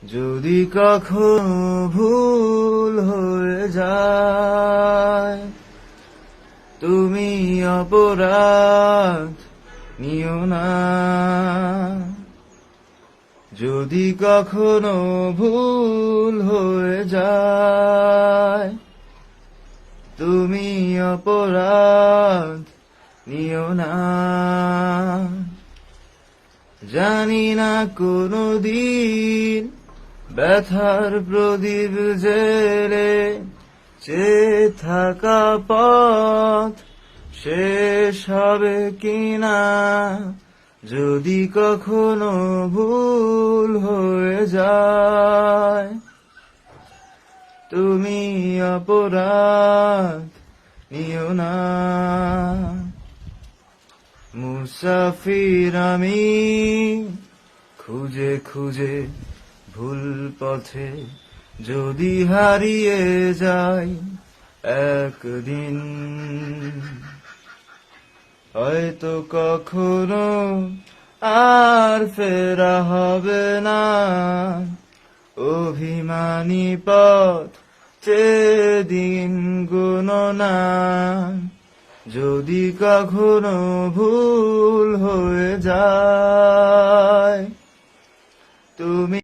যদি কখনো ভুল হয়ে যায়, তুমি অপরাধ নিও না। যদি কখনো ভুল হয়ে যায়, তুমি অপরাধ নিও না। জানি না কোনদিন ব্যথার প্রদীপ জেলে চেয়ে থাকা পথ শেষ হবে কিনা। যদি কখনো ভুল হয়ে যায়, তুমি অপরাধ নিও না। মুসাফির আমি খুঁজে খুঁজে ভুল পথে, যদি হারিয়ে যাই একদিন, হয়তো কখনো আর ফেরা হবে না। অভিমানী পথ চেয়ে দিন গুণনা। যদি কখনো ভুল হয়ে যায়।